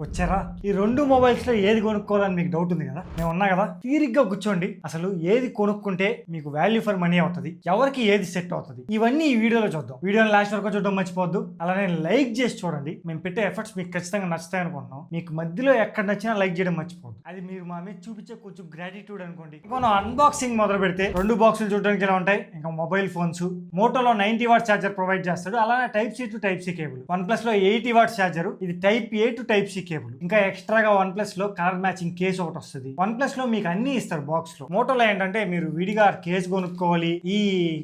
వచ్చారా? ఈ రెండు మొబైల్స్ లో ఏది కొనుక్కోవాలని మీకు డౌట్ ఉంది కదా, నేను ఉన్నా కదా, తీరిగ్గా కూర్చోండి. అసలు ఏది కొనుక్కుంటే మీకు వాల్యూ ఫర్ మనీ అవుతుంది, ఎవరికి ఏది సెట్ అవుతుంది, ఇవన్నీ ఈ వీడియోలో చూద్దాం. వీడియోని లాస్ట్ వరకు చూడడం మర్చిపోద్దు. అలానే లైక్ చేసి చూడండి. మేము పెట్టే ఎఫర్ట్స్ మీకు ఖచ్చితంగా నచ్చుతాయి అనుకుంటున్నాం. మీకు మధ్యలో ఎక్కడ నచ్చినా లైక్ చేయడం మర్చిపోద్దు. అది మీరు మా మీద చూపించే కొంచెం గ్రాటిట్యూడ్ అనుకోండి. మనం అన్బాక్సింగ్ మొదలు పెడితే రెండు బాక్సులు చూడడానికి ఎలా ఉంటాయి. ఇంకా మొబైల్ ఫోన్స్ మోటోలో 90 వాట్ ఛార్జర్ ప్రొవైడ్ చేస్తాడు. అలానే type C to type C cable. OnePlus లో 80 వాట్ ఛార్జర్, ఇది type A to type C cable. ఇంకా ఎక్స్ట్రాగా వన్ ప్లస్ లో కలర్ మ్యాచింగ్ కేస్ ఒకటి వస్తుంది. వన్ ప్లస్ లో మీకు అన్ని ఇస్తారు బాక్స్ లో. మోటోలో ఏంటంటే మీరు విడిగా కేస్ కొనుక్కోవాలి. ఈ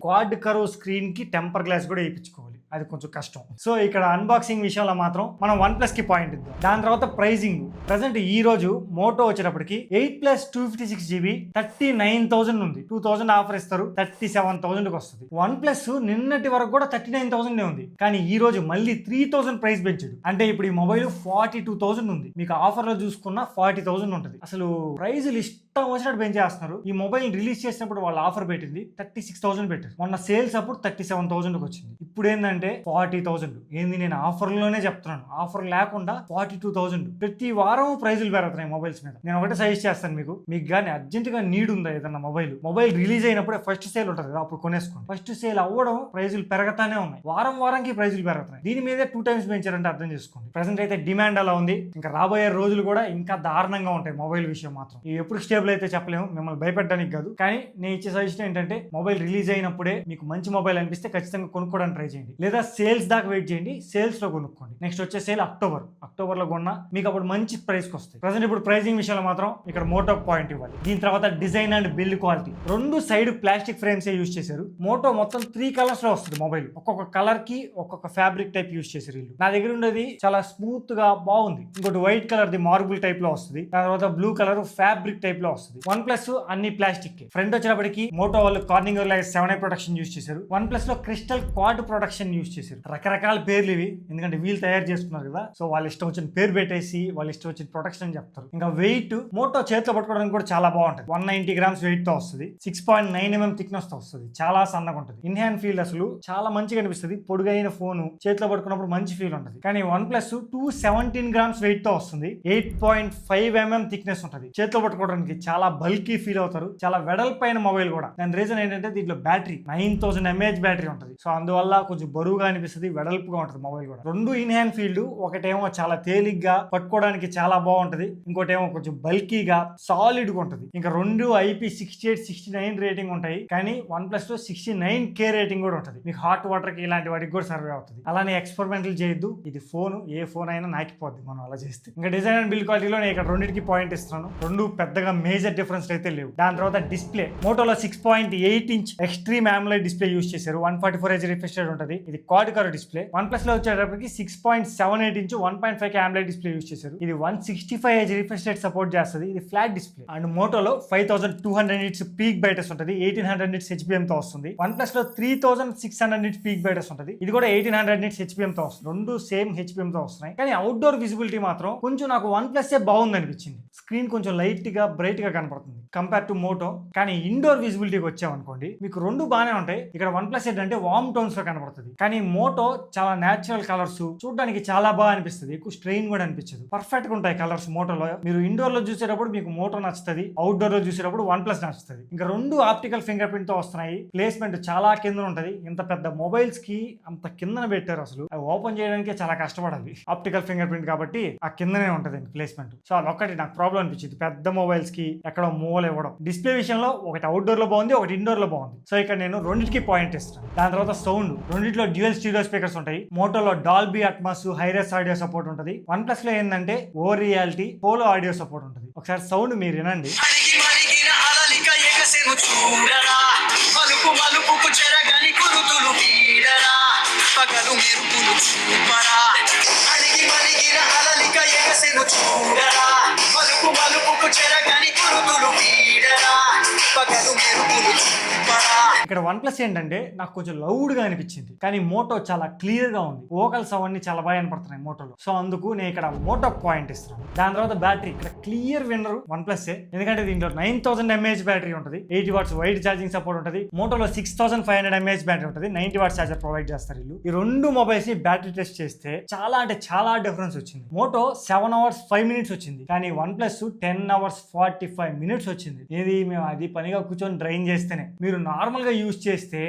క్వాడ్ కర్వ్ స్క్రీన్ కి టెంపర్ గ్లాస్ కూడా వేయించుకోవాలి, అది కొంచెం కష్టం. సో ఇక్కడ అన్బాక్సింగ్ విషయంలో మాత్రం మనం వన్ ప్లస్ కి పాయింట్ ఇద్దాం. దాని తర్వాత ప్రైజింగ్. ప్రెసెంట్ ఈ రోజు మోటో వచ్చేటప్పటికి 8+ 256GB 39,000 ఉంది. 2,000 ఆఫర్ ఇస్తారు, 37,000 వస్తుంది. వన్ ప్లస్ నిన్నటి వరకు కూడా 39,000 ఉంది, కానీ ఈ రోజు మళ్ళీ 3,000 ప్రైస్ పెంచాడు. అంటే ఇప్పుడు ఈ మొబైల్ 42,000 ఉంది. మీకు ఆఫర్ లో చూసుకున్న 40,000 ఉంటుంది. అసలు ప్రైజులు ఇష్టం వచ్చినట్టు పెంచేస్తున్నారు. ఈ మొబైల్ రిలీజ్ చేసినప్పుడు వాళ్ళు ఆఫర్ పెట్టింది 36,000 పెట్టారు. మొన్న సేల్స్ అప్పుడు 37,000 వచ్చింది. ఇప్పుడు ఏంటంటే 40,000. ఏంది, నేను ఆఫర్ లోనే చెప్తున్నాను, ఆఫర్ లేకుండా 42,000. ప్రతి వారం ప్రైజులు పెరుగుతున్నాయి మొబైల్స్ మీద. నేను ఒకటే సజెస్ట్ చేస్తాను, మీకు కానీ అర్జెంట్ గా నీడ్ ఉందా ఏదన్నా మొబైల్ రిలీజ్ అయినప్పుడే ఫస్ట్ సేల్ ఉంటుంది కదా, అప్పుడు కొనేసుకోండి. ఫస్ట్ సేల్ అవ్వడం ప్రైజులు పెరగతానే ఉన్నాయి. వారానికి ప్రైజులు పెరుగుతున్నాయి. దీని మీదే 2 times పెంచారంటే అర్థం చేసుకోండి. ప్రెసెంట్ అయితే డిమాండ్ అలా ఉంది. ఇంకా రాబోయే రోజులు కూడా ఇంకా దారుణంగా ఉంటాయి మొబైల్ విషయం మాత్రం. ఇవి ఎప్పుడు స్టేబుల్ అయితే చెప్పలేము, మిమ్మల్ని భయపెట్టడానికి కాదు. కానీ నేను ఇచ్చే సజెషన్ ఏంటంటే మొబైల్ రిలీజ్ అయినప్పుడే మీకు మంచి మొబైల్ అనిపిస్తే ఖచ్చితంగా కొనుక్కోవడానికి ట్రై చేయండి, లేదా సేల్స్ దాకా వెయిట్ చేయండి, సేల్స్ లో కొనుక్కోండి. నెక్స్ట్ వచ్చే సేల్ అక్టోబర్ లో కొన్నా మీకు అప్పుడు మంచి ప్రైస్ కి వస్తాయి. ప్రెసెంట్ ఇప్పుడు ప్రైసింగ్ విషయంలో మాత్రం ఇక్కడ మోటో పాయింట్ ఇవ్వాలి. దీని తర్వాత డిజైన్ అండ్ బిల్డ్ క్వాలిటీ. రెండు సైడ్ ప్లాస్టిక్ ఫ్రేమ్స్ యూజ్ చేశారు. మోటో మొత్తం 3 కలర్స్ లో వస్తుంది మొబైల్. ఒక్కొక్క కలర్ కి ఒక్కొక్క ఫ్యాబ్రిక్ టైప్ యూజ్ చేశారు వీళ్ళు. నా దగ్గర ఉండేది చాలా స్మూత్ గా బాగుంది. ఇంకోటి white colour the marble type లో వస్తుంది. దాని తర్వాత బ్లూ కలర్ ఫ్యాబ్రిక్ టైప్ లో వస్తుంది. వన్ ప్లస్ అన్ని ప్లాస్టిక్. ఫ్రంట్ వచ్చేటప్పటికి మోటో వాళ్ళు కార్నింగ్ 7i ప్రొడక్షన్ యూజ్ చేశారు. వన్ ప్లస్ లో క్రిస్టల్ క్వాడ్ ప్రొడక్షన్ యూజ్ చేశారు. రకరకాల పేర్లు ఇవి, ఎందుకంటే వీళ్ళు తయారు చేసుకున్నారు కదా, సో వాళ్ళ ఇష్టం వచ్చిన పేరు పెట్టేసి వాళ్ళ ఇష్టం వచ్చిన ప్రొడక్షన్ అని చెప్తారు. ఇంకా వెయిట్ మోటో చేతిలో పట్టుకోవడానికి కూడా చాలా బాగుంటుంది. 190 grams వెయిట్ తో వస్తుంది. 6.9 mm థిక్నెస్ తో వస్తుంది. చాలా సన్నగా ఉంటుంది. ఇన్ హ్యాండ్ ఫీల్ అసలు చాలా మంచిగా అనిపిస్తుంది. పొడుగైన ఫోన్ చేతిలో పట్టుకున్నప్పుడు మంచి ఫీల్ ఉంటుంది. కానీ వన్ ప్లస్ 217 grams వెయిట్ తో వస్తుంది. 8.5 mm థిక్నెస్ ఉంటుంది. చేతిలో పట్టుకోవడానికి చాలా బల్కీ ఫీల్ అవుతారు. చాలా వెడల్పైన మొబైల్ కూడా. దాని రీజన్ ఏంటంటే దీంట్లో బ్యాటరీ 9000 mAh బ్యాటరీ ఉంటుంది. సో అందువల్ల కొంచెం బరువుగా అనిపిస్తుంది, వెడల్పుగా ఉంటుంది మొబైల్ కూడా. రెండు ఇన్ హ్యాండ్ ఫీల్డ్, ఒకటేమో చాలా తేలిగ్గా పట్టుకోవడానికి చాలా బాగుంటది, ఇంకోటేమో కొంచెం బల్కీగా సాలిడ్ గా ఉంటుంది. ఇంకా రెండు IP68 69 రేటింగ్ ఉంటాయి, కానీ వన్ ప్లస్ లో 69K రేటింగ్ కూడా ఉంటుంది. మీకు హాట్ వాటర్ కి ఇలాంటి వాటికి కూడా సర్వే అవుతుంది. అలానే ఎక్స్పెరిమెంటల్ చేయొద్దు. ఇది ఫోన్, ఏ ఫోన్ అయినా నాకిపోద్ది మనం అలా చేస్తే. ఇంకా డిజైన్ అండ్ బిల్డ్ క్వాలిటీలో నేను ఇక్కడ రెండింటికి పాయింట్ ఇస్తున్నాను. రెండు పెద్దగా మేజర్ డిఫరెన్స్ అయితే లేవు. దాని తర్వాత డిస్ప్లే. మోటోలో 6.8 inch extreme AMOLED display use చేశారు. 144Hz రిఫ్రెష్ రేట్ ఉంటుంది. ఇది quad curve display. OnePlus లో వచ్చేటప్పటికి 6.78 inch 1.5K AMOLED display use చేశారు. ఇది 165Hz రిఫ్రెష్ రేట్ సపోర్ట్ చేస్తుంది. ఇది ఫ్లాట్ డిస్ప్లే. అండ్ మోటోలో 5200 nits పీక్ బ్రైట్నెస్ ఉంటుంది. 1800 nits HPM తో వస్తుంది. వన్ ప్లస్ లో 3600 nits పీక్ బ్రైట్నెస్ ఉంటుంది. ఇది కూడా 1800 nits HPM తో వస్తుంది. రెండు సేమ్ HPM తో వస్తున్నాయి. కానీ అవుట్డోర్ విజిబిలిటీ మాత్రం కొంచెం నాకు వన్ ప్లస్ బాగుంది అనిపించింది. స్క్రీన్ కొంచెం లైట్ గా బ్రైట్ గా కనపడుతుంది కంపేర్ టు మోటో. కానీ ఇండోర్ విజిబిలిటీకి వచ్చామనుకోండి, మీకు రెండు బాగానే ఉంటాయి. ఇక్కడ వన్ ప్లస్ ఏంటంటే వామ్ టోన్స్ లో కనపడుతుంది, కానీ మోటో చాలా నేచురల్ కలర్స్, చూడడానికి చాలా బాగా అనిపిస్తుంది. ఎక్కువ స్ట్రెయిన్ కూడా అనిపించదు. పర్ఫెక్ట్ గా ఉంటాయి కలర్స్ మోటోలో. మీరు ఇండోర్ లో చూసేటప్పుడు మీకు మోటో నచ్చుతుంది, అవుట్డోర్ లో చూసేటప్పుడు వన్ ప్లస్ నచ్చుతుంది. ఇంకా రెండు ఆప్టికల్ ఫింగర్ ప్రింట్ తో వస్తున్నాయి. ప్లేస్మెంట్ చాలా కింద ఉంటది. ఇంత పెద్ద మొబైల్స్ కి అంత కిందన పెట్టారు. అసలు అవి ఓపెన్ చేయడానికి చాలా కష్టపడాలి. ఆప్టికల్ ఫింగర్ ప్రింట్ కాబట్టి ఆ కిందనే ఉంటది ప్లేస్మెంట్. సో అదొక్కటి నాకు ప్రాబ్లం అనిపించింది. పెద్ద మొబైల్స్ కి ఎక్కడో మూవలు ఇవ్వడం. డిస్ప్లే విషయంలో ఒకటి అవుట్డోర్ లో బాగుంది, ఒకటి ఇండోర్ లో బాగుంది. సో ఇక్కడ నేను రెండింటికి పాయింట్ ఇస్తాను. దాని తర్వాత సౌండ్. రెండింటిలో డ్యూయల్ స్టీరియో స్పీకర్స్ ఉంటాయి. మోటోలో Dolby Atmos, hi res audio support ఉంటుంది. వన్ ప్లస్ లో ఏంటంటే ఓ రియాలిటీ, పోలో ఆడియో సపోర్ట్ ఉంటుంది. ఒకసారి సౌండ్ మీరు వినండి. ఇక్కడ వన్ ప్లస్ ఏంటంటే నాకు కొంచెం లౌడ్ గా అనిపించింది, కానీ మోటో చాలా క్లియర్ గా ఉంది. వోకల్స్ అవన్నీ చాలా బాగా వినపడుతున్నాయి మోటోలో. సో అందుకు నేను ఇక్కడ మోటో పాయింట్ ఇస్తున్నాను. దాని తర్వాత బ్యాటరీ ఇక్కడ క్లియర్ విన్నర్ వన్ ప్లస్, ఎందుకంటే దీంట్లో 9000 mAh బ్యాటరీ ఉంటుంది, 80 watts వైడ్ ఛార్జింగ్ సపోర్ట్ ఉంటుంది. మోటోలో 6500 mAh బ్యాటరీ ఉంటుంది, 90 watts ఛార్జర్ ప్రొవైడ్ చేస్తారు వీళ్ళు. ఈ రెండు మొబైల్స్ బ్యాటరీ టెస్ట్ చేస్తే చాలా అంటే చాలా డిఫరెన్స్ వచ్చింది. మోటో 7 hours 5 minutes వచ్చింది, కానీ వన్ ప్లస్ 10 hours 45 minutes వచ్చింది. ఇది మేము అది పనిగా కూర్చొని డ్రైన్ చేస్తేనే. మీరు నార్మల్ గా యూజ్ చేస్తే,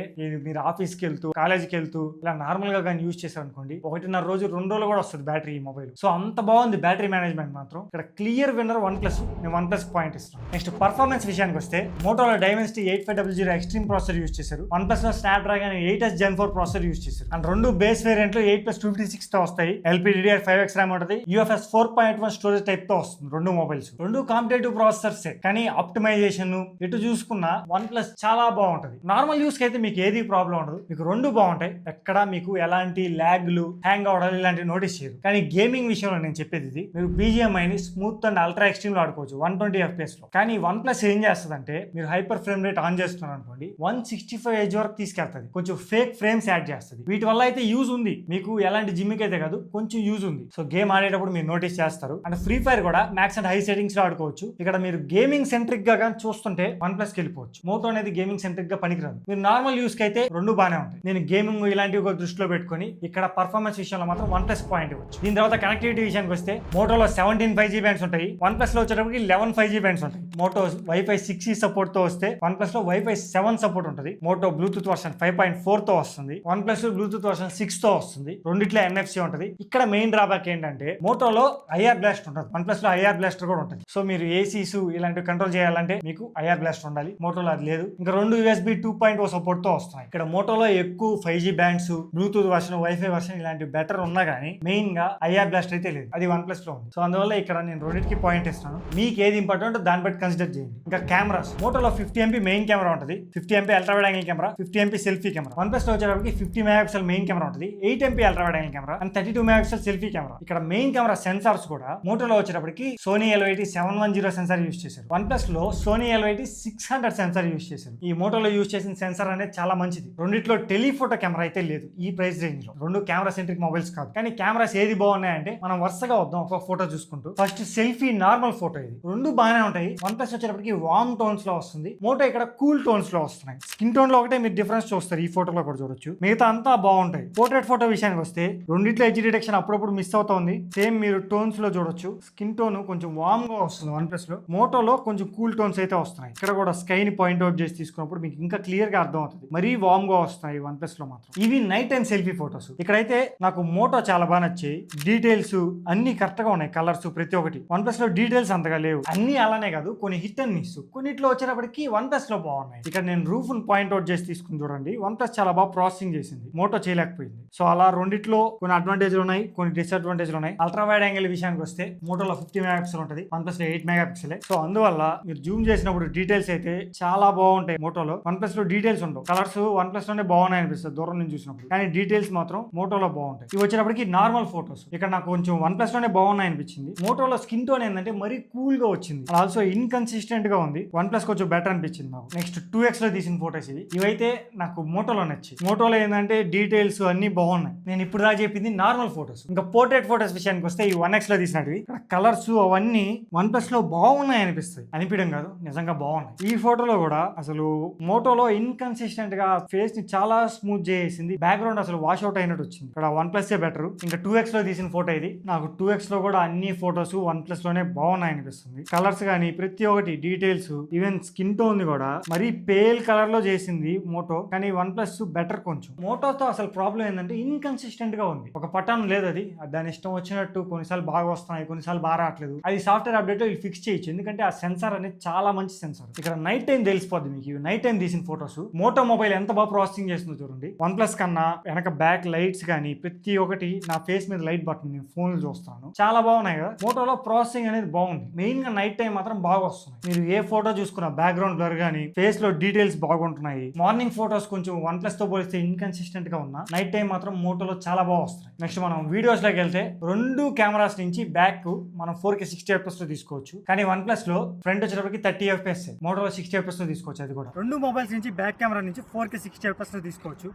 మీరు ఆఫీస్కి వెళ్తూ కాలేజ్కి వెళ్తూ ఇలా నార్మల్ గా కానీ యూజ్ చేశారు అనుకోండి, 1.5 రోజు 2 రోజులు కూడా వస్తుంది బ్యాటరీ ఈ మొబైల్. సో అంత బాగుంది బ్యాటరీ మేనేజ్మెంట్ మాత్రం. ఇక్కడ క్లియర్ విన్నర్ వన్ ప్లస్, నేను వన్ ప్లస్ పాయింట్ ఇస్తాను. నెక్స్ట్ పర్ఫార్మెన్స్ విషయానికి వస్తే, మోటోలో డైమెన్సిటీ 8500 ఎక్స్ట్రీమ్ ప్రాసెసర్ యూజ్ చేశారు. వన్ ప్లస్ లో Snapdragon 8s Gen 4 processor use చేశారు. అండ్ రెండు బేస్ వేరియంట్లు 8+256 తో వస్తాయి. LPDDR5X ర్యామ్ ఉంటుంది, UFS 4.1 స్టోరేజ్ టైప్ తో వస్తుంది రెండు మొబైల్స్. రెండు కాంపిటేటివ్ ప్రాసెసర్స్, కానీ ఆప్టిమైజేషన్ ఎటు చూసుకున్నా వన్ ప్లస్ చాలా బాగుంటది. నార్మల్ యూస్ కి అయితే మీకు ఏది ప్రాబ్లం ఉండదు, మీకు రెండు బాగుంటాయి. ఎక్కడ మీకు ఎలాంటి ల్యాగ్లు, హ్యాంగ్ అవడాలు ఇలాంటివి నోటీస్ చేయరు. కానీ గేమింగ్ విషయంలో నేను చెప్పేది ఇది, మీరు BGMI ని స్మూత్ అండ్ అల్ట్రా ఎక్స్ట్రీమ్ లో ఆడుకోవచ్చు 120 FPS లో. కానీ వన్ ప్లస్ ఏం చేస్తుందంటే, మీరు హైపర్ ఫ్రేమ్ రేట్ ఆన్ చేస్తున్నారు అనుకోండి, 165 Hz వరకు తీసుకెళ్తుంది. కొంచెం ఫేక్ ఫ్రేమ్స్ యాడ్ చేస్తుంది. వీటి వల్ల అయితే యూజ్ ఉంది మీకు, ఎలాంటి జిమ్మికి అయితే కాదు, కొంచెం యూజ్ ఉంది. సో గేమ్ ఆడేటప్పుడు మీరు నోటీస్ చేస్తారు. అండ్ ఫ్రీ ఫైర్ కూడా మ్యాక్స్ అండ్ హై సెట్టింగ్స్ లో ఆడుకోవచ్చు. ఇక్కడ మీరు గేమింగ్ సెంట్రిక్ గా కానీ చూస్తుంటే వన్ ప్లస్ కి వెళ్ళిపోవచ్చు. మోటో అనేది గేమింగ్ సెంట్రిక్ గా పనికిరాదు. మీరు నార్మల్ యూస్ కి అయితే రెండు బాగానే ఉంటాయి. నేను గేమింగ్ ఇలాంటివి ఒక దృష్టిలో పెట్టుకుని ఇక్కడ పర్ఫార్మెన్స్ విషయంలో మాత్రం వన్ ప్లస్ పాయింట్ ఇవ్వచ్చు. దీని తర్వాత కనెక్టివిటీ విషయానికి వస్తే, మోటోలో 17 5G బ్యాండ్స్ ఉంటాయి, వన్ ప్లస్ లో వచ్చేటప్పటికి 11 5G బ్యాండ్స్ ఉంటాయి. మోటో వైఫై 6E సపోర్ట్ తో వస్తే, వన్ ప్లస్ లో వైఫై 7 సపోర్ట్ ఉంటుంది. మోటో బ్లూటూత్ వర్షన్ 5.4 తో వస్తుంది, వన్ ప్లస్ బ్లూటూత్ వర్షన్ 6 తో వస్తుంది. రెండిట్లో NFC ఉంటుంది. ఇక్కడ మెయిన్ డ్రాబ్యాక్ ఏంటంటే, మోటోలో IR బ్లాస్ట్ ఉంటుంది, వన్ ప్లస్ లో IR బ్లాస్టర్ కూడా ఉంటుంది. సో మీరు ఏసీస్ ఇలాంటివి కంట్రోల్ చేయాలంటే మీకు IR బ్లాస్ట్ ఉండాలి, మోటోలో అది లేదు. ఇంకా రెండు USB 2.0 సపోర్ట్ తో వస్తాయి. ఇక్కడ మోటోలో ఎక్కువ 5G bands, Bluetooth version, wifi version ఇలాంటివి బెటర్ ఉన్నా కానీ మెయిన్ గా IR బ్లాస్ట్ అయితే లేదు, అది వన్ ప్లస్ లో ఉంది. సో అందువల్ల ఇక్కడ నేను రెండింటికి పాయింట్ ఇస్తాను. మీకు ఏది ఇంపార్టెంట్ దాన్ని బట్టి కన్సిడర్ చేయండి. ఇంకా కెమెరాస్, మోటోలో 50 MP మెయిన్ కెమెరా ఉంటుంది, 50 MP ultra wide angle camera, 50 MP selfie camera. One plus లో వచ్చేటప్పటికి 50 MP మెయిన్ కెమెరా ఉంటుంది, 8 MP ultra wide angle camera and 32 MP selfie camera. ఇక్కడ మెయిన్ కెమెరా సెన్సార్స్ కూడా మోటోలో వచ్చేటప్పటికి సోనీ LYT 710 సెన్సార్ యూస్ చేశారు. One plus లో Sony LYT 600 sensor use చేశారు. ఈ మోటోలో యూస్ చేసిన సెన్సార్ అనేది చాలా మంచిది. రెండిట్లో టెలిఫోటో కెమెరా అయితే లేదు ఈ ప్రైస్ రేంజ్ లో. రెండు కెమెరా సెంట్రిక్ మొబైల్స్ కాదు, కానీ కెమెరాస్ ఏది బాగున్నాయంటే మనం వరుసగా వద్దాం ఒక ఫోటో చూసుకుంటూ. ఫస్ట్ సెల్ఫీ నార్మల్ ఫోటో, ఇది రెండు బాగానే ఉంటాయి. వన్ ప్లస్ వచ్చేటప్పటికి వార్మ్ టోన్స్ లో వస్తుంది, మోటో ఇక్కడ కూల్ టోన్స్ లో వస్తున్నాయి. స్కిన్ టోన్ లో ఒకటే మీరు డిఫరెన్స్ చూస్తారు, ఈ ఫోటోలో కూడా చూడొచ్చు. మిగతా అంతా బాగుంటాయి. పోర్ట్రేట్ ఫోటో విషయానికి వస్తే, రెండిట్లో హెచ్ డిటెక్షన్ అప్పుడప్పుడు మిస్ అవుతుంది. సేమ్ మీరు టోన్స్ లో చూడొచ్చు, స్కిన్ టోన్ కొంచెం వార్మ్ గా వస్తుంది వన్ ప్లస్ లో. మోటోలో కొంచెం కూల్ టోన్స్ అయితే వస్తున్నాయి. ఇక్కడ కూడా స్కై ని పాయింట్ అవుట్ చేసి తీసుకున్నప్పుడు మీకు ఇంకా క్లియర్ గా అర్థం అవుతుంది. మరీ వార్మ్ గా వస్తాయి వన్ ప్లస్ లో మాత్రం. ఇవి నైట్ టైం సెల్ఫీ ఫోటోస్. ఇక్కడైతే నాకు మోటో చాలా బాగా నచ్చాయి. డీటెయిల్స్ అన్ని కరెక్ట్ గా ఉన్నాయి, కలర్స్ ప్రతి ఒక్కటి. వన్ ప్లస్ లో డీటెయిల్స్ అంతగా లేవు, అన్ని అలానే కాదు, కొన్ని హిట్ అండ్ మిస్. కొన్నిట్లో వచ్చేటప్పటికి వన్ ప్లస్ లో బాగున్నాయి. ఇక్కడ నేను రూఫ్ పాయింట్ అవుట్ చేసి తీసుకుని చూడండి, వన్ ప్లస్ చాలా బాగా ప్రాసెసింగ్ చేసింది, మోటో చేయలేకపోయింది. సో అలా రెండిట్లో కొన్ని అడ్వాంటేజ్లు ఉన్నాయి, కొన్ని డిసడ్వాంటేజ్లు ఉన్నాయి. అల్ట్రా వైడ్ యాంగిల్ విషయానికి వస్తే, మోటోలో 50 MP ఉంటుంది, వన్ ప్లస్ లో 8 MP. సో అందువల్ల మీరు జూమ్ చేసినప్పుడు డీటెయిల్స్ అయితే చాలా బాగుంటాయి మోటోలో. వన్ ప్లస్ లో డీటెయిల్స్ ఉండవు, కలర్స్ వన్ ప్లస్ లోనే బాగున్నాయి అనిపిస్తుంది దూరం నుంచి చూసినప్పుడు, కానీ డీటెయిల్స్ మాత్రం మోటోలో బాగుంటాయి. ఇవి వచ్చేటప్పటికి నార్మల్ ఫోటోస్. ఇక్కడ నాకు కొంచెం వన్ ప్లస్ లోనే బాగున్నాయి అనిపించింది. మోటోలో స్కిన్ టోన్ ఏంటంటే మరీ కూల్ గా వచ్చింది, ఆల్సో ఇన్కన్సిస్టెంట్ గా ఉంది. వన్ ప్లస్ కొంచెం బెటర్ అనిపించింది నాకు. నెక్స్ట్ 2X లో తీసిన ఫోటోస్ ఇవైతే నాకు మోటోలో నచ్చి. మోటోలో ఏంటంటే డీటెయిల్స్ అన్ని బాగున్నాయి. నేను ఇప్పుడు దాకా చెప్పింది నార్మల్ ఫోటోస్. ఇంకా పోర్ట్రేట్ ఫోటోస్ విషయానికి వస్తే, ఈ 1X లో తీసినవి ఇక్కడ కలర్స్ అవన్నీ వన్ ప్లస్ లో బాగున్నాయి అనిపిస్తాయి, అనిపించడం కాదు, నిజంగా బాగున్నాయి. ఈ ఫోటోలో కూడా అసలు మోటోలో ఇన్కన్సిస్టెంట్ గా ఫేస్ ని చాలా స్మూత్ చేసింది, బ్యాక్గ్రౌండ్ అసలు వాష్ అవుట్ అయినట్టు వచ్చింది. ఇక్కడ వన్ ప్లస్ బెటర్. ఇంకా 2X లో తీసిన ఫోటో ఇది. నాకు 2X లో కూడా అన్ని ఫోటోస్ వన్ ప్లస్ లోనే బాగున్నాయి అనిపిస్తుంది. కలర్స్ కానీ ప్రతి ఒక్కటి, డీటెయిల్స్, ఈవెన్ స్కిన్ టోన్ కూడా మరీ పేల్ కలర్ లో చేసింది మోటో, కానీ వన్ ప్లస్ బెటర్ కొంచెం. మోటోతో అసలు ప్రాబ్లం ఏంటంటే ఇన్కన్సిస్టెంట్ గా ఉంది, ఒక పటాన్ లేదు, అది దాని ఇష్టం వచ్చినట్టు కొన్నిసార్లు బాగా వస్తున్నాయి, కొన్నిసార్లు బాగా రావట్లేదు. అది సాఫ్ట్వేర్ అప్డేట్ లో ఫిక్స్ చేయొచ్చు, ఎందుకంటే ఆ సెన్సార్ అనేది చాలా మంచి సెన్సార్. ఇక్కడ నైట్ టైం తెలిసిపోద్ది మీకు, ఇవి నైట్ టైం తీసిన ఫోటోస్. మోటో మొబైల్ ఎంత బాగా ప్రాసెసింగ్ చేస్తుందో చూడండి. వన్ ప్లస్ కన్నా వెనక బ్యాక్ లైట్స్ కానీ ప్రతి ఒక్కటి, నా ఫేస్ మీద లైట్ బటన్ నేను ఫోన్ చూస్తాను, చాలా బాగున్నాయి కదా. మోటోలో ప్రాసెసింగ్ అనేది బాగుంది. మెయిన్ గా నైట్ టైం మాత్రం బాగా వస్తున్నాయి. మీరు ఏ ఫోటో చూసుకున్న బ్యాక్గ్రౌండ్ బ్లర్ గానీ, ఫేస్ లో డీటెయిల్స్ బాగుంటున్నాయి. మార్నింగ్ ఫోటోస్ కొంచెం వన్ ప్లస్ తో పోలిస్తే ఇన్కన్సిస్టెంట్ గా ఉన్నా, నైట్ టైం మాత్రం మోటోలో చాలా బాగా వస్తున్నాయి. నెక్స్ట్ మనం వీడియోస్ లోకి వెళ్తే, రెండు కెమెరాస్ నుంచి బ్యాక్ మనం 4K 60 FPS లో తీసుకోవచ్చు, కానీ వన్ ప్లస్ లో ఫ్రంట్ వచ్చేటప్పటికి 30 FPS, మోటోలో 60fps తీసుకోవచ్చు. అది కూడా రెండు మొబైల్స్ నుంచి బ్యాక్ కెమెరా నుంచి 4K 60fps తీసుకోవచ్చు.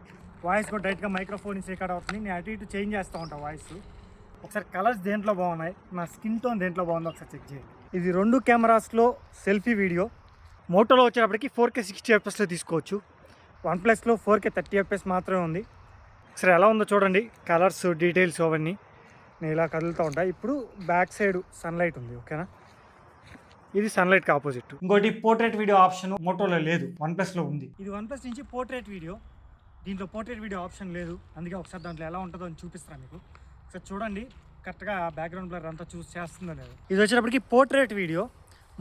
వాయిస్ కూడా డైరెక్ట్గా మైక్రోఫోన్ నుంచి రికార్డ్ అవుతుంది. నేను అటు ఇటు చేంజ్ చేస్తూ ఉంటాను వాయిస్. ఒకసారి కలర్స్ దేంట్లో బాగున్నాయి, నా స్కిన్ టోన్ దేంట్లో బాగుందో ఒకసారి చెక్ చేయండి. ఇది రెండు కెమెరాస్లో సెల్ఫీ వీడియో. మోటోలో వచ్చేటప్పటికి 4K 60fps తీసుకోవచ్చు. వన్ప్లస్లో 4K 30fps మాత్రమే ఉంది. సరే ఎలా ఉందో చూడండి, కలర్స్ డీటెయిల్స్ అవన్నీ నేను ఇలా కదులుతూ ఉంటాయి. ఇప్పుడు బ్యాక్ సైడ్ సన్లైట్ ఉంది, ఓకేనా. ఇది సన్లైట్కి ఆపోజిట్. ఇంకోటి పోర్ట్రేట్ వీడియో ఆప్షన్ మోటోలో లేదు, వన్ప్లస్లో ఉంది. ఇది వన్ప్లస్ నుంచి పోర్ట్రేట్ వీడియో, దీంట్లో పోర్ట్రేట్ వీడియో ఆప్షన్ లేదు. అందుకే ఒకసారి దాంట్లో ఎలా ఉంటుందో అని చూపిస్తాను మీకు. ఒకసారి చూడండి కరెక్ట్గా బ్యాక్గ్రౌండ్ బ్లర్ అంతా చూస్ చేస్తుందో లేదు. ఇది వచ్చేటప్పటికి పోర్ట్రేట్ వీడియో.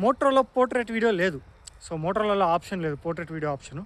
మోటోలో పోర్ట్రేట్ వీడియో లేదు. సో మోటోలలో ఆప్షన్ లేదు portrait video option.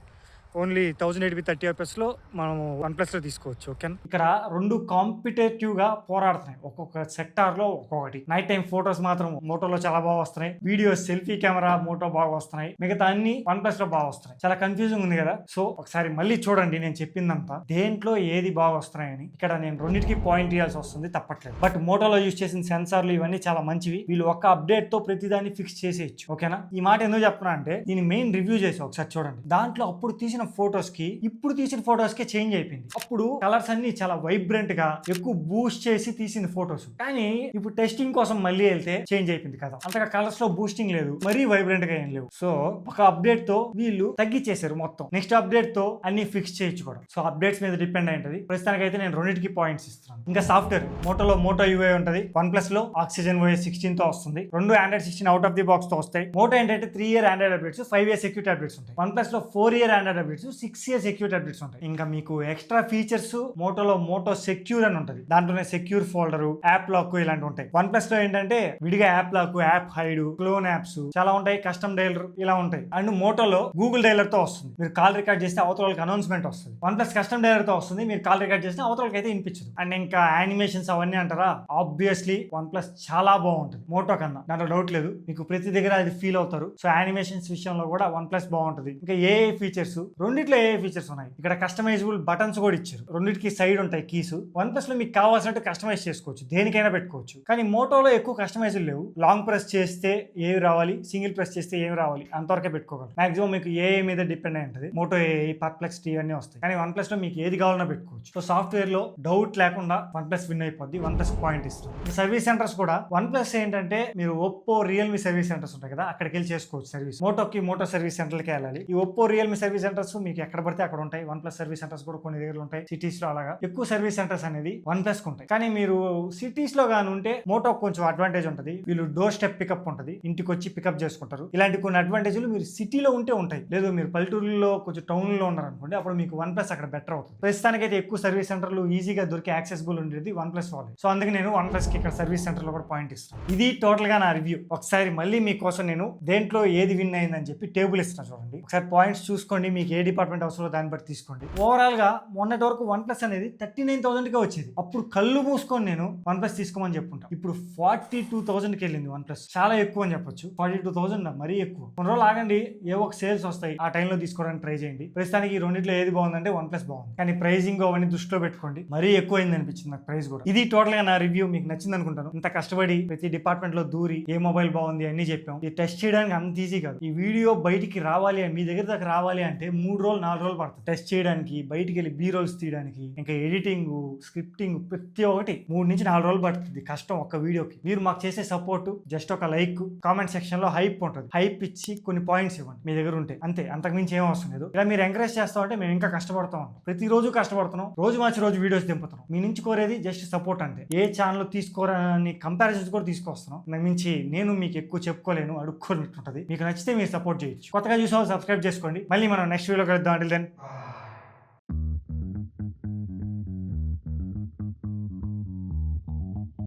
Only 1080p 30fps మనము వన్ప్లస్లో తీసుకోవచ్చు, ఓకే. ఇక్కడ రెండు కాంపిటేటివ్గా పోరాడుతున్నాయి, ఒక్కొక్క సెక్టార్లో ఒక్కొక్కటి. నైట్ టైం ఫొటోస్ మాత్రం మోటోలో చాలా బాగా వస్తున్నాయి. వీడియో సెల్ఫీ కెమెరా మోటో బాగా వస్తున్నాయి, మిగతా అన్ని వన్ప్లస్లో బాగా వస్తున్నాయి. చాలా కన్ఫ్యూజింగ్ ఉంది కదా. సో ఒకసారి మళ్ళీ చూడండి నేను చెప్పిందంతా, దేంట్లో ఏది బాగా వస్తున్నాయని. ఇక్కడ నేను రెండింటికి పాయింట్ ఇవ్వాల్సి వస్తుంది, తప్పట్లేదు. బట్ మోటోలో యూజ్ చేసిన సెన్సార్లు ఇవన్నీ చాలా మంచివి. వీళ్ళు ఒక్క అప్డేట్ తో ప్రతిదాన్ని ఫిక్స్ చేసేయచ్చు, ఓకేనా. ఈ మాట ఎందుకు చెప్తున్నా అంటే దీని మెయిన్ రివ్యూ చేసి ఒకసారి చూడండి. దాంట్లో అప్పుడు తీసిన ఫొటోస్ కి ఇప్పుడు తీసిన ఫొటోస్ కి చేంజ్ అయిపోయింది. అప్పుడు కలర్స్ అన్ని చాలా వైబ్రెంట్ గా ఎక్కువ బూస్ట్ చేసి తీసిన ఫొటోస్, కానీ ఇప్పుడు టెస్టింగ్ కోసం మళ్ళీ వెళ్తే చేంజ్ అయిపోయింది కదా. అంతగా కలర్స్ లో బూస్టింగ్ లేదు, మరీ వైబ్రెంట్ గా ఏం లేవు. సో ఒక అప్డేట్ తో వీళ్ళు తగ్గించేశారు మొత్తం. నెక్స్ట్ అప్డేట్ తో అన్ని ఫిక్స్ చేయొచ్చు కూడా. సో అప్డేట్స్ మీద డిపెండ్ అయి ఉంటుంది. ప్రస్తుతానికి అయితే నేను రెండింటికి పాయింట్స్ ఇస్తున్నాను. ఇంకా సాఫ్ట్వేర్ మోటోలో మోటో యూఐ ఉంటుంది, వన్ప్లస్ లో ఆక్సిజన్ OS 16 తో వస్తుంది. రెండు Android 16 out of the box తో వస్తాయి. మోటో ఏంటంటే 3 year Android updates, 5 year security updates ఉంటాయి. వన్ప్లస్ లో 4 year Android updates, 6 year security updates ఉంటాయి. ఇంకా మీకు ఎక్స్ట్రా ఫీచర్స్ మోటోలో మోటో సెక్యూర్ అని ఉంటుంది. దాంట్లోనే సెక్యూర్ ఫోల్డర్, యాప్ లాక్ ఇలాంటివి ఉంటాయి. వన్ప్లస్ లో ఏంటంటే విడిగా app lock, app hide, clone apps చాలా ఉంటాయి, కస్టమ్ డైలర్ ఇలా ఉంటాయి. అండ్ మోటోలో గూగుల్ డైలర్ తో వస్తుంది. మీరు కాల్ రికార్డ్ చేస్తే అవతల వాళ్ళకి అనౌన్స్మెంట్ వస్తుంది. వన్ప్లస్ కస్టమ్ డైలర్ తో వస్తుంది, మీరు కాల్ రికార్డ్ చేస్తే అవతల వాళ్ళకి అయితే వినిపించదు. అండ్ ఇంకా యానిమేషన్స్ అవన్నీ అంటారా, ఆబ్వియస్లీ వన్ప్లస్ చాలా బాగుంటుంది మోటో కన్నా, దాంట్లో డౌట్ లేదు. మీకు ప్రతి దగ్గర అది ఫీల్ అవుతారు. సో యానిమేషన్స్ విషయంలో కూడా వన్ప్లస్ బాగుంటుంది. ఇంకా ఏఏ ఫీచర్స్, రెండిట్లో ఏఏ ఫీచర్స్ ఉన్నాయి. ఇక్కడ కస్టమైజబుల్ బటన్స్ కూడా ఇచ్చారు, రెండింటికి సైడ్ ఉంటాయి కీస్. వన్ప్లస్ లో మీకు కావాల్సినట్టు కస్టమైజ్ చేసుకోవచ్చు, దేనికైనా పెట్టుకోవచ్చు. కానీ మోటోలో ఎక్కువ కస్టమైజ్ లేవు. లాంగ్ ప్రెస్ చేస్తే ఏవి రావాలి, సింగిల్ ప్రెస్ చేస్తే ఏమి రావాలి అంతవరకే పెట్టుకోగలరు. మాక్సిమం మీకు ఏఐ మీద డిపెండ్ అయి ఉంటుంది. మోటో ఏఐ, పర్ప్లెక్సిటీ ఇవన్నీ వస్తాయి. కానీ వన్ప్లస్ లో మీకు ఏది కావాలన్నా పెట్టుకోవచ్చు. సో సాఫ్ట్వేర్ లో డౌట్ లేకుండా వన్ప్లస్ విన్ అయిపోద్ది. వన్ప్లస్ పాయింట్ ఇస్తుంది. సర్వీస్ సెంటర్స్ కూడా వన్ప్లస్ ఏంటంటే మీరు ఒప్పో, రియల్మీ సర్వీస్ సెంటర్స్ ఉంటాయి కదా, అక్కడికి వెళ్ళి చేసుకోవచ్చు సర్వీస్. మోటోకి మోటో సర్వీస్ సెంటర్కి వెళ్ళాలి. ఈ ఒప్పో, రియల్మీ సర్వీస్ సెంటర్స్ మీకు ఎక్కడ పడితే అక్కడ ఉంటాయి. వన్ప్లస్ సర్వీస్ సెంటర్స్ కూడా కొన్ని దగ్గర ఉంటాయి సిటీస్ లో. అలాగా ఎక్కువ సర్వీస్ సెంటర్స్ అనేది వన్ప్లస్ కు ఉంటాయి. కానీ మీరు సిటీస్ లో గాని ఉంటే మోటో కొంచెం అడ్వాంటేజ్ ఉంటుంది. వీళ్ళు డోర్ స్టెప్ పికప్ ఉంటుంది, ఇంటికి వచ్చి పికప్ చేసుకుంటారు. ఇలాంటి కొన్ని అడ్వాంటేజ్లు మీరు సిటీలో ఉంటే ఉంటాయి. లేదు మీరు పల్లెటూరులో కొంచెం టౌన్ లో ఉన్నారనుకోండి, అప్పుడు మీకు వన్ప్లస్ అక్కడ బెటర్ అవుతుంది. ప్రస్తుతానికి అయితే ఎక్కువ సర్వీస్ సెంటర్లు ఈజీగా దొరికే యాక్సెసిబుల్ ఉండేది వన్ప్లస్ వాళ్ళే. సో అందుకే నేను వన్ప్లస్ కి ఇక్కడ సర్వీస్ సెంటర్ లో కూడా పాయింట్ ఇస్తాను. ఇది టోటల్ గా నా రివ్యూ. ఒకసారి మళ్ళీ మీకోసం నేను దేంట్లో ఏది విన్ అయిందని చెప్పి టేబుల్ ఇస్తాను చూడండి. ఒకసారి పాయింట్స్ చూసుకోండి, మీకు ఏ డిపార్ట్మెంట్ అవసరం దాన్ని బట్టి తీసుకోండి. ఓవరాల్ గా మొన్నటి వరకు వన్ప్లస్ అనేది 39,000 గా వచ్చేది. అప్పుడు కళ్ళు మూసుకొని నేను వన్ప్లస్ తీసుకోమని చెప్పుకుంటాను. ఇప్పుడు 42,000కి వెళ్ళింది వన్ప్లస్. చాలా ఎక్కువ అని చెప్పొచ్చు. 42,000 మరీ ఎక్కువ. కొన్ని రోజులు ఆగండి, ఏవో ఒక సేల్స్ వస్తాయి, ఆ టైంలో తీసుకోవడానికి ట్రై చేయండి. ప్రస్తుతానికి ఈ రెండింటిలో ఏది బాగుందంటే వన్ప్లస్ బాగుంది. కానీ ప్రైజింగ్ అవన్నీ దృష్టిలో పెట్టుకోండి, మరీ ఎక్కువ అయింది అనిపించింది నాకు ప్రైస్ కూడా. ఇది టోటల్ గా నా రివ్యూ. మీకు నచ్చింది అనుకుంటాను. ఇంత కష్టపడి ప్రతి డిపార్ట్మెంట్ లో దూరి ఏ మొబైల్ బాగుంది అన్ని చెప్పాం. ఇది టెస్ట్ చేయడానికి అంత ఈజీ కాదు. ఈ వీడియో బయటికి రావాలి, మీ దగ్గర దాకా రావాలి అంటే 3 రోజులు 4 రోజులు పడుతుంది టెస్ట్ చేయడానికి, బయటికి వెళ్ళి బీ రోల్స్ తీయడానికి, ఇంకా ఎడిటింగ్, స్క్రిప్టింగ్, ప్రతి ఒక్కటి 3 నుంచి 4 రోజులు పడుతుంది కష్టం ఒక్క వీడియోకి. మీరు మాకు చేసే సపోర్ట్ జస్ట్ ఒక లైక్, కామెంట్ సెక్షన్ లో హైప్ ఉంటుంది, హైప్ ఇచ్చి కొన్ని పాయింట్స్ ఇవ్వండి మీ దగ్గర ఉంటే, అంతే. అంతకుమించి ఏం అవసరం లేదు. ఇలా మీరు ఎంకరేజ్ చేస్తా ఉంటే మేము ఇంకా కష్టపడతా ఉంటాం. ప్రతిరోజు కష్టపడుతున్నాం, రోజు మార్చి రోజు వీడియోస్ దింపుతున్నాం. మీ నుంచి కోరేది జస్ట్ సపోర్ట్ అంతే. ఏ ఛానల్ తీసుకోరని కంపారిజన్స్ కూడా తీసుకొస్తున్నాం. నాకు మించి నేను మీకు ఎక్కువ చెప్పుకోలేను, అడుక్కోలేట్టుంటది. మీకు నచ్చితే మీరు సపోర్ట్ చేయొచ్చు. కొత్తగా చూసే వాళ్ళు సబ్స్క్రైబ్ చేసుకోండి. మళ్ళీ మనం నెక్స్ట్ వీడియో కలుద్దాం. Until then